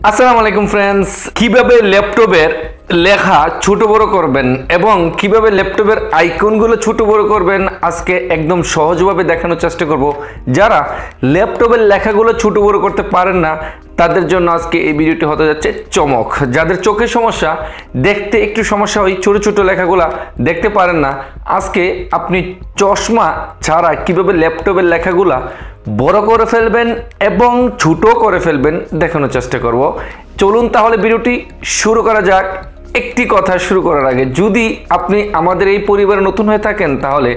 আসসালামু আলাইকুম ফ্রেন্ডস, কিভাবে ল্যাপটপের লেখা ছোট বড় করবেন এবং কিভাবে ল্যাপটপের আইকনগুলো ছোট বড় করবেন আজকে একদম সহজভাবে দেখানোর চেষ্টা করব। যারা ল্যাপটপের লেখাগুলো ছোট বড় করতে পারেন না তাদের জন্য আজকে এই ভিডিওটি হতে যাচ্ছে চমক। যাদের চোখের সমস্যা, দেখতে একটু সমস্যা হয়, ছোট ছোট লেখাগুলো দেখতে পারেন না, আজকে আপনি চশমা ছাড়া কিভাবে ল্যাপটপের লেখাগুলা বড় করে ফেলবেন এবং ছোট করে ফেলবেন দেখানোর চেষ্টা করব। চলুন তাহলে ভিডিওটি শুরু করা যাক। একটি কথা শুরু করার আগে, যদি আপনি আমাদের এই পরিবারে নতুন হয়ে থাকেন তাহলে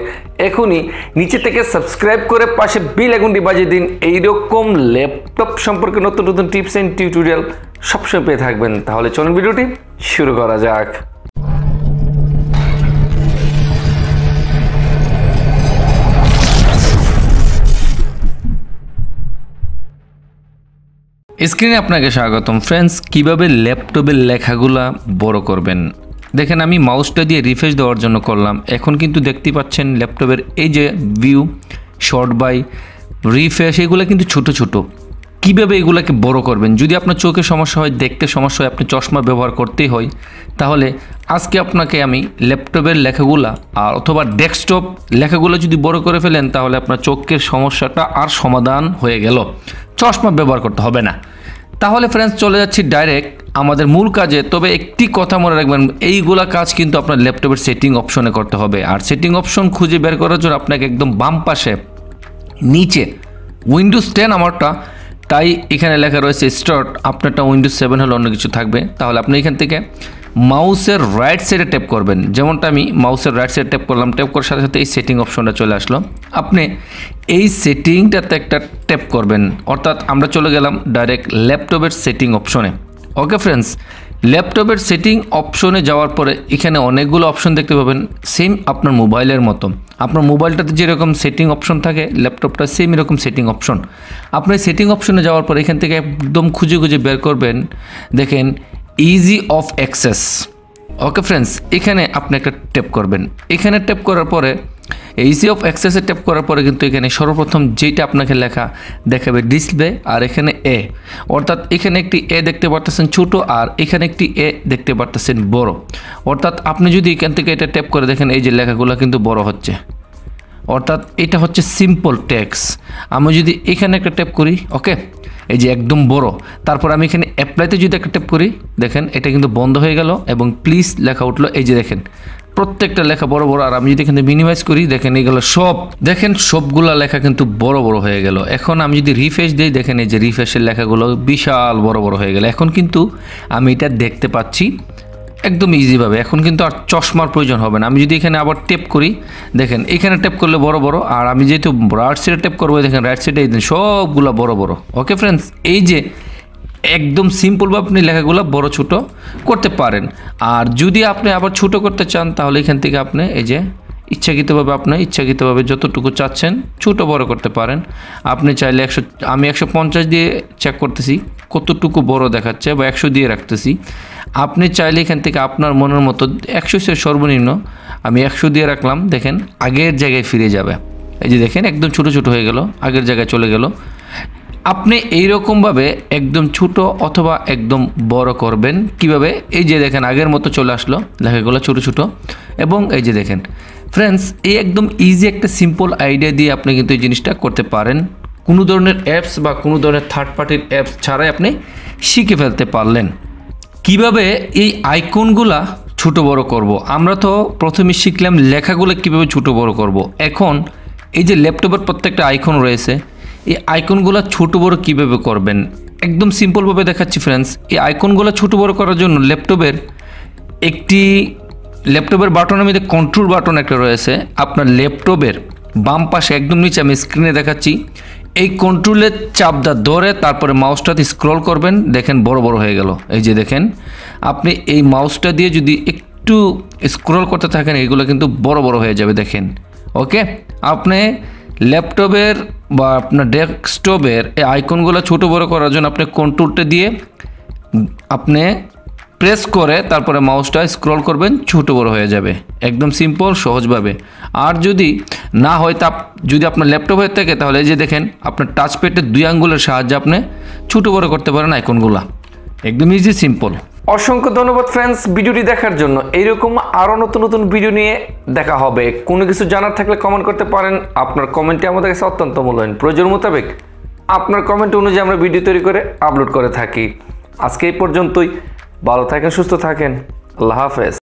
এখনই নিচে থেকে সাবস্ক্রাইব করে পাশে বেল আইকনটি বাজিয়ে দিন। এইরকম ল্যাপটপ সম্পর্কে নতুন নতুন টিপস এন্ড টিউটোরিয়াল সবসময় পেয়ে থাকবেন। তাহলে চলুন ভিডিওটি শুরু করা যাক। স্ক্রিনে আপনাকে স্বাগতম ফ্রেন্ডস। কিভাবে ল্যাপটপের লেখাগুলা বড় করবেন দেখেন, আমি মাউসটা দিয়ে রিফ্রেশ দেওয়ার জন্য করলাম। এখন কিন্তু দেখতে পাচ্ছেন ল্যাপটপের এই যে ভিউ, শর্ট বাই, রিফ্রেশ, এগুলো কিন্তু ছোট ছোট। কিভাবে এগুলাকে বড় করবেন, যদি আপনার চোখের সমস্যা হয়, দেখতে সমস্যা হয়, আপনি চশমা ব্যবহার করতেই হয়, তাহলে আজকে আপনাকে আমি ল্যাপটপের লেখাগুলা আর অথবা ডেস্কটপ লেখাগুলো যদি বড় করে ফেলেন তাহলে আপনার চোখের সমস্যাটা আর সমাধান হয়ে গেল, চশমা ব্যবহার করতে হবে না। তাহলে ফ্রেন্ডস চলে যাচ্ছি ডাইরেক্ট আমাদের মূল কাজে। তবে একটি কথা মনে রাখবেন, এইগুলা কাজ কিন্তু আপনার ল্যাপটপের সেটিং অপশনে করতে হবে। আর সেটিং অপশন খুঁজে বের করার জন্য আপনাকে একদম বাম পাশে নিচে উইন্ডোজ 10 আমারটা, তাই এখানে লেখা রয়েছে স্টার্ট। আপনারটা উইন্ডোজ 7 হলে অন্য কিছু থাকবে। তাহলে আপনি এখান থেকে মাউসের রাইট সাইডে ট্যাপ করবেন, যেমনটা আমি মাউসের রাইট সাইডে ট্যাপ করলাম। ট্যাপ করার সাথে সাথে এই সেটিং অপশনটা চলে আসলো। আপনি এই সেটিংটাতে একটা ট্যাপ করবেন, অর্থাৎ আমরা চলে গেলাম ডাইরেক্ট ল্যাপটপের সেটিং অপশনে। ওকে ফ্রেন্ডস, ল্যাপটপের সেটিং অপশনে যাওয়ার পরে এখানে অনেকগুলো অপশন দেখতে পাবেন, সেম আপনার মোবাইলের মতো। আপনার মোবাইলটাতে যেরকম সেটিং অপশন থাকে, ল্যাপটপটা সেম এরকম সেটিং অপশন। আপনি সেটিং অপশনে যাওয়ার পর এখান থেকে একদম খুঁজে খুঁজে বের করবেন, দেখেন easy of access. Okay friends, এখানে আপনি একটা ট্যাপ করবেন। এখানে ট্যাপ করার পরে ইজি অফ অ্যাক্সেসে ট্যাপ করার পরে কিন্তু এখানে সর্বপ্রথম যেটা আপনাকে লেখা দেখাবে ডিসপ্লে, আর এখানে এ, অর্থাৎ এখানে একটি এ দেখতে পারতেছেন ছোট, আর এখানে একটি এ দেখতে পারতেছেন বড়। অর্থাৎ আপনি যদি এখান থেকে এটা ট্যাপ করে দেখেন, এই যে লেখাগুলো কিন্তু বড় হচ্ছে, অর্থাৎ এটা হচ্ছে সিম্পল টেক্সট। আমি যদি এখানে একটা ট্যাপ করি, ওকে, এই যে একদম বড়। তারপর আমি এখানে অ্যাপ্লাইতে যদি একটা ট্যাপ করি, দেখেন এটা কিন্তু বন্ধ হয়ে গেল এবং প্লিজ লেখা উঠলো। এই যে দেখেন প্রত্যেকটা লেখা বড় বড়। আর আমি যদি এখানে মিনিমাইজ করি, দেখেন এইগুলো সব, দেখেন সবগুলা লেখা কিন্তু বড় বড় হয়ে গেল। এখন আমি যদি রিফ্রেশ দিই, দেখেন এই যে রিফ্রেশের লেখাগুলো বিশাল বড় বড় হয়ে গেল। এখন কিন্তু আমি এটা দেখতে পাচ্ছি একদম ইজিভাবে। এখন কিন্তু আর চশমার প্রয়োজন হবে না। আমি যদি এখানে আবার ট্যাপ করি, দেখেন এখানে ট্যাপ করলে বড় বড়, আর আমি যেহেতু রাইট সাইডে ট্যাপ করবো, দেখেন রাইট সাইডে সবগুলো বড় বড়। ওকে ফ্রেন্ডস, এই যে একদম সিম্পলভাবে আপনি লেখাগুলো বড় ছোট করতে পারেন। আর যদি আপনি আবার ছোট করতে চান তাহলে এখান থেকে আপনি এই যে ইচ্ছাকৃতভাবে যতটুকু চাচ্ছেন ছোট বড় করতে পারেন। আপনি চাইলে আমি 150 দিয়ে চেক করতেছি কতটুকু বড় দেখাচ্ছে, বা 100 দিয়ে রাখতেছি। আপনি চাইলে এখান থেকে আপনার মনের মতো 100 সর্বনিম্ন আমি 100 দিয়ে রাখলাম। দেখেন আগের জায়গায় ফিরে যাবে। এই যে দেখেন একদম ছোট ছোট হয়ে গেল, আগের জায়গায় চলে গেল। আপনি এইরকমভাবে একদম ছোট অথবা একদম বড় করবেন। কিভাবে, এই যে দেখেন আগের মতো চলে আসলো লেখাগুলো ছোট ছোট। এবং এই যে দেখেন ফ্রেন্ডস, এই একদম ইজি একটা সিম্পল আইডিয়া দিয়ে আপনি কিন্তু এই জিনিসটা করতে পারেন। কোনো ধরনের অ্যাপস বা কোনো ধরনের থার্ড পার্টির অ্যাপস ছাড়াই আপনি শিখে ফেলতে পারলেন। কিভাবে এই আইকনগুলা ছোট বড় করব। আমরা তো প্রথমে শিখলাম লেখাগুলো কিভাবে ছোট বড় করব। এখন এই যে ল্যাপটপের প্রত্যেকটা আইকন রয়েছে, এই আইকনগুলো ছোট বড় কিভাবে করবেন একদম সিম্পলভাবে দেখাচ্ছি ফ্রেন্ডস। এই আইকনগুলো ছোট বড় করার জন্য ল্যাপটপের বাটনের মধ্যে কন্ট্রোল বাটন একটা রয়েছে। আপনার ল্যাপটপের বাম পাশে একদম নিচে আমি স্ক্রিনে দেখাচ্ছি, এই কন্ট্রোলের চাপটা ধরে তারপরে মাউসটাতে স্ক্রল করবেন, দেখেন বড় বড় হয়ে গেল। এই যে দেখেন আপনি এই মাউসটা দিয়ে যদি একটু স্ক্রল করতে থাকেন, এগুলো কিন্তু বড় বড় হয়ে যাবে, দেখেন। ওকে, আপনি ল্যাপটপের বা আপনার ডেস্কটপের এই আইকনগুলো ছোট বড় করার জন্য আপনি কন্ট্রোলটা দিয়ে আপনি প্রেস করে তারপরে মাউসটা স্ক্রল করবেন, ছোট বড় হয়ে যাবে একদম সিম্পল সহজভাবে। আর যদি না হয় যদি আপনার ল্যাপটপ হয়ে থাকে তাহলে এই যে দেখেন আপনার টাচপ্যাডের 2 আঙ্গুলের সাহায্যে আপনি ছোট বড় করতে পারেন আইকনগুলো। একদম ইজি সিম্পল। অসংখ্য ধন্যবাদ ফ্রেন্ডস ভিডিওটি দেখার জন্য। এইরকম আরও নতুন নতুন ভিডিও নিয়ে দেখা হবে। কোনো কিছু জানার থাকলে কমেন্ট করতে পারেন। আপনার কমেন্টটি আমাদের কাছে অত্যন্ত মূল্যবান। প্রয়োজন মোতাবেক আপনার কমেন্ট অনুযায়ী আমরা ভিডিও তৈরি করে আপলোড করে থাকি। আজকে এই পর্যন্তই। ভালো থাকেন, সুস্থ থাকেন। আল্লাহ হাফেজ।